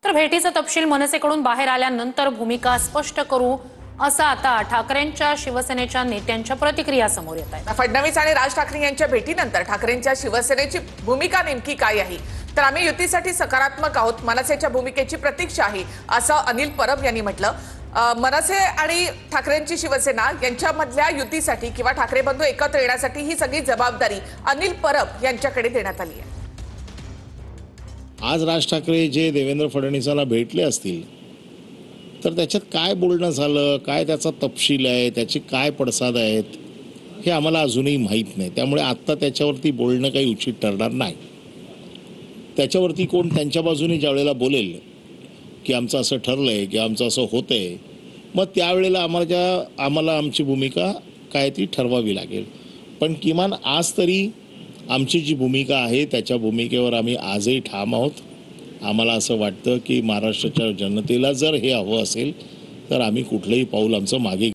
तर भेटीचा तपशील मनसेकडून बाहेर आल्यानंतर भूमिका स्पष्ट करू असं आता ठाकरेंच्या शिवसेनेच्या नेत्यांच्या प्रतिक्रिया समोर येत आहेत। फडणवीस आणि राज ठाकरे यांच्या भेटीनंतर ठाकरेंच्या शिवसेनेची भूमिका नेमकी काय आहे? तर आम्ही युतीसाठी सकारात्मक आहोत, मनसेच्या भूमिकेची प्रतीक्षा आहे असं अनिल परब यांनी म्हटलं। मनसे आणि ठाकरेंची शिवसेना यांच्यामधल्या युतीसाठी किंवा ठाकरे बंधू एकत्र येण्यासाठी ही सगळी जबाबदारी अनिल परब यांच्याकडे देण्यात आली आहे। आज राज ठाकरे जे देवेंद्र फडणवीसांना भेटले असतील तर त्याच्यात काय बोलणं झालं, काय त्याचा तपशील आहे, त्याचे काय पडसाद आहेत हे आम्हाला अजूनही माहीत नाही। त्यामुळे आत्ता त्याच्यावरती बोलणं काही उचित ठरणार नाही। त्याच्यावरती कोण त्यांच्या बाजूने ज्यावेळेला बोलेल की आमचं असं ठरलंय की आमचं असं होतंय, मग त्यावेळेला आम्हाला आमची भूमिका काय ती ठरवावी लागेल। पण किमान आज तरी आमची जी भूमिका आहे त्याच्या भूमिकेवर आम्ही आजही ठाम आहोत। आम्हाला असं वाटतं की महाराष्ट्राच्या जनतेला जर हे हवं असेल तर आम्ही कुठलंही पाऊल आमचं मागे